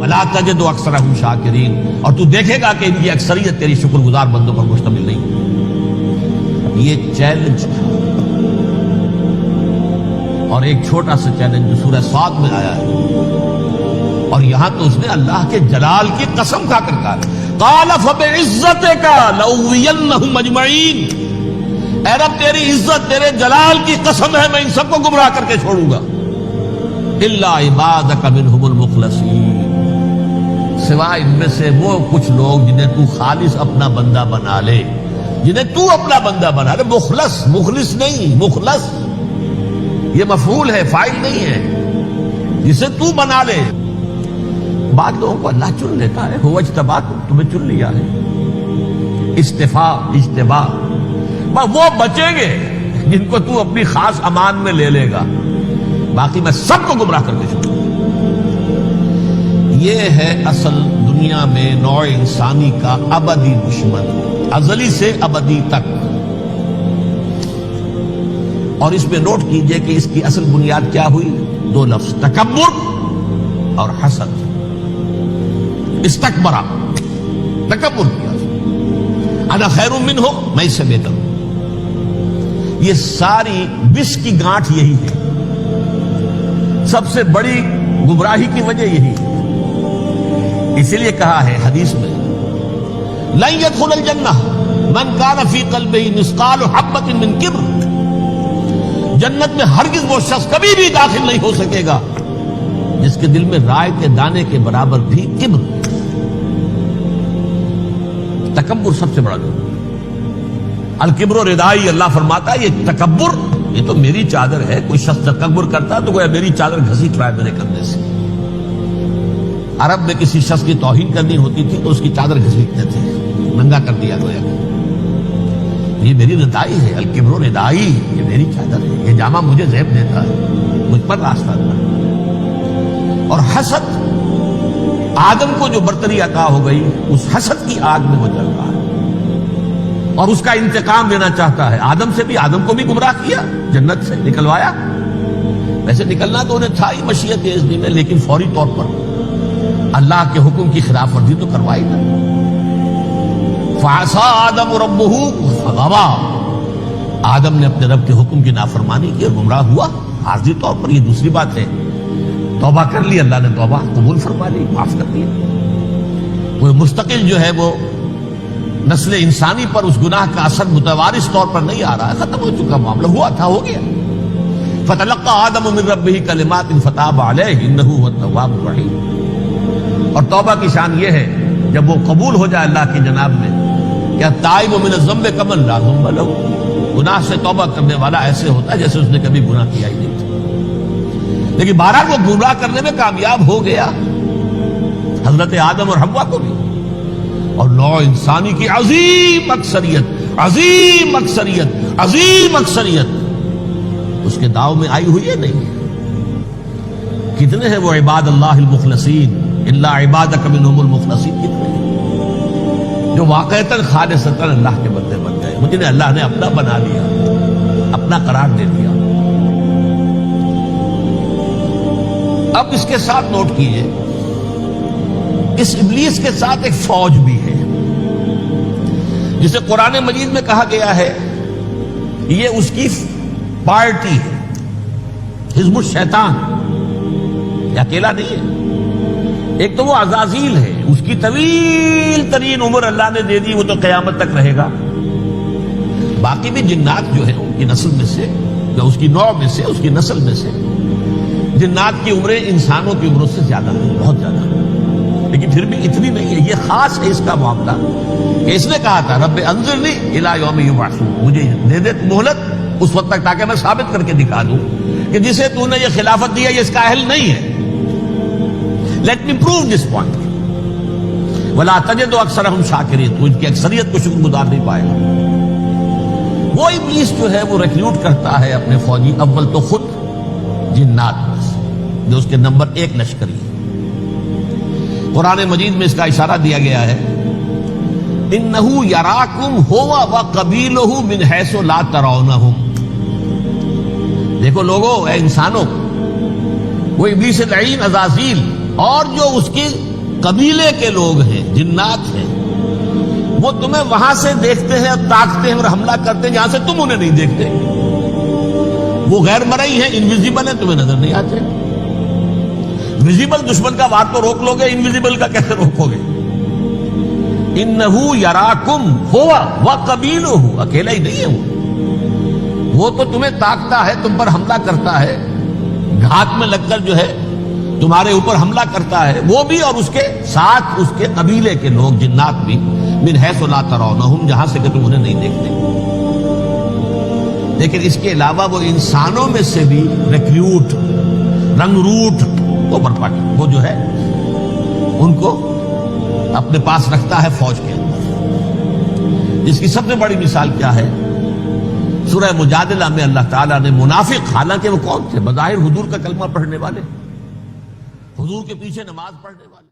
ولا تجد اکثرهم شاکرین، اور تو دیکھے گا کہ ان کی اکثریت تیری شکر گزار بندوں پر مشتمل نہیں۔ یہ چیلنج تھا، اور ایک چھوٹا سا چیلنج جو سورہ صاد میں آیا ہے، اور یہاں تو اس نے اللہ کے جلال کی قسم کھا کر کہا قال فبعزتک لأغوینہم اجمعین، اے رب تیری عزت تیرے جلال کی قسم ہے میں ان سب کو گمراہ کر کے چھوڑوں گا، الا عبادک منہم المخلصین، سوائے ان میں سے وہ کچھ لوگ جنہیں تو خالص اپنا بندہ بنا لے، جنہیں تو اپنا بندہ بنا لے، مخلص، مخلص نہیں، مخلص یہ مفعول ہے، فاعل نہیں ہے، جسے تو بنا لے۔ بعض لوگوں کو اللہ چن لیتا ہے، هو اجتباکم، تمہیں چن لیا ہے، استفاء، اجتباء، وہ بچیں گے جن کو تو اپنی خاص امان میں لے لے گا، باقی میں سب کو گمراہ کر کے چھوڑوں۔ یہ ہے اصل دنیا میں نوع انسانی کا ابدی دشمن، ازلی سے ابدی تک۔ اور اس میں نوٹ کیجئے کہ اس کی اصل بنیاد کیا ہوئی؟ دو لفظ، تکبر اور حسد۔ استکبرا، تکبر کیا، انا خیر منہ، میں اس سے بہتر ہوں۔ یہ ساری بس کی گانٹھ یہی ہے، سب سے بڑی گمراہی کی وجہ یہی ہے۔ اسی لیے کہا ہے حدیث میں لن يدخل الجنہ من کان فی قلبہ مثقال حبۃ من کبر، جنت میں ہرگز وہ شخص کبھی بھی داخل نہیں ہو سکے گا جس کے دل میں رائے کے دانے کے برابر بھی کبر۔ تکبر سب سے بڑا جرم، الکبر ردائی، اللہ فرماتا ہے یہ تکبر یہ تو میری چادر ہے۔ کوئی شخص تکبر کرتا تو گویا میری چادر گھسیٹ رہا ہے میرے کندھے سے۔ عرب میں کسی شخص کی توہین کرنی ہوتی تھی تو اس کی چادر گھسیٹتے تھے، ننگا کر دیا گویا، یہ میری ردائی ہے، الکبر ردائی، یہ میری چادر ہے، یہ جامہ مجھے زیب دیتا ہے، مجھ پر راستہ تھا۔ اور حسد، آدم کو جو برتری عطا ہو گئی اس حسد کی آگ میں وہ جل رہا ہے اور اس کا انتقام لینا چاہتا ہے۔ آدم سے بھی، آدم کو بھی گمراہ کیا، جنت سے نکلوایا، ویسے نکلنا تو انہیں تھا ہی مشیت اذن میں، لیکن فوری طور پر اللہ کے حکم کی خلاف ورزی تو کروائی نا۔ فعصى آدم ربہ فغوى، آدم نے اپنے رب کے حکم کی نافرمانی کی اور گمراہ ہوا عارضی طور پر۔ یہ دوسری بات ہے، توبہ کر لی، اللہ نے توبہ قبول فرما لی، معاف کر دیا۔ وہ مستقل جو ہے وہ نسل انسانی پر اس گناہ کا اثر متوارث طور پر نہیں آ رہا ہے، ختم ہو چکا معاملہ، ہوا تھا ہو گیا۔ فتلقى آدم من ربہ کلمات فتاب علیہ انہ هو التواب الرحیم۔ اور توبہ کی شان یہ ہے جب وہ قبول ہو جائے اللہ کی جناب میں، کیا تائب من الذنب کمن لا ذنب لہ، گناہ سے توبہ کرنے والا ایسے ہوتا ہے جیسے اس نے کبھی گناہ کیا ہی نہیں تھا۔ لیکن بہرحال وہ گمراہ کرنے میں کامیاب ہو گیا، حضرت آدم اور حوا کو بھی، اور نوع انسانی کی عظیم اکثریت، عظیم اکثریت، عظیم اکثریت اس کے داؤ میں آئی ہوئی ہے نہیں۔ کتنے ہیں وہ عباد اللہ المخلصین، الا عبادک منہم المخلصین، کتنے ہیں جو واقعتاً خالصتاً اللہ کے بندے بن گئے، جنہیں اللہ نے اپنا بنا لیا، اپنا قرار دے دیا۔ اب اس کے ساتھ نوٹ کیجئے، اس ابلیس کے ساتھ ایک فوج بھی ہے جسے قرآن مجید میں کہا گیا ہے یہ اس کی پارٹی ہے، حزب الشیطان، یہ اکیلا نہیں ہے۔ ایک تو وہ عزازیل ہے، اس کی طویل ترین عمر اللہ نے دے دی، وہ تو قیامت تک رہے گا۔ باقی بھی جنات جو ہیں ان کی نسل میں سے، یا اس کی نوع میں سے، اس کی نسل میں سے، جنات کی عمریں انسانوں کی عمروں سے زیادہ ہیں، بہت زیادہ، لیکن پھر بھی اتنی نہیں ہے۔ یہ خاص ہے اس کا معاملہ کہ اس نے کہا تھا رب انظرنی الی یوم یبعثون، مجھے دے دے مہلت اس وقت تک تاکہ میں ثابت کر کے دکھا دوں کہ جسے تو نے یہ خلافت دیا یہ اس کا اہل نہیں ہے۔ Let me prove this point, ولا تجد اکثرہم شاکرین، تو ان کی اکثریت کو شکر گزار نہیں پائے گا۔ وہ ابلیس جو ہے وہ ریکروٹ کرتا ہے اپنے فوجی، اول تو خود جنات میں سے جو اس کے نمبر 1 لشکری ہے۔ قرآن مجید میں اس کا اشارہ دیا گیا ہے انہو یراکم ہوا وقبیلہ من حیث لا ترونہم۔ دیکھو لوگو، اے انسانوں، وہ ابلیس لعین عزازیل اور جو اس کی قبیلے کے لوگ ہیں، جنات ہیں، وہ تمہیں وہاں سے دیکھتے ہیں اور تاکتے ہیں اور حملہ کرتے ہیں جہاں سے تم انہیں نہیں دیکھتے. وہ غیر مرئی ہیں، انویزیبل ہیں، تمہیں نظر نہیں آتے. ویزیبل دشمن کا وار تو روک لو گے، انویزیبل کا کیسے روکو گے؟ انہو یراکم ہوا وقبیلہ، اکیلا ہی نہیں ہے وہ تو تمہیں تاکتا ہے، تم پر حملہ کرتا ہے، گھات میں لگ کر جو ہے تمہارے اوپر حملہ کرتا ہے، وہ بھی اور اس کے ساتھ اس کے قبیلے کے لوگ جنات بھی، من حیث لا ترونہم، جہاں سے کہ تم انہیں نہیں دیکھتے. لیکن اس کے علاوہ وہ انسانوں میں سے بھی ریکریوٹ، رنگ روٹ وہ جو ہے ان کو اپنے پاس رکھتا ہے فوج کے اندر. اس کی سب سے بڑی مثال کیا ہے؟ سورہ مجادلہ میں اللہ تعالیٰ نے منافق، حالانکہ وہ کون تھے؟ بظاہر حضور کا کلمہ پڑھنے والے، حضور کے پیچھے نماز پڑھنے والے.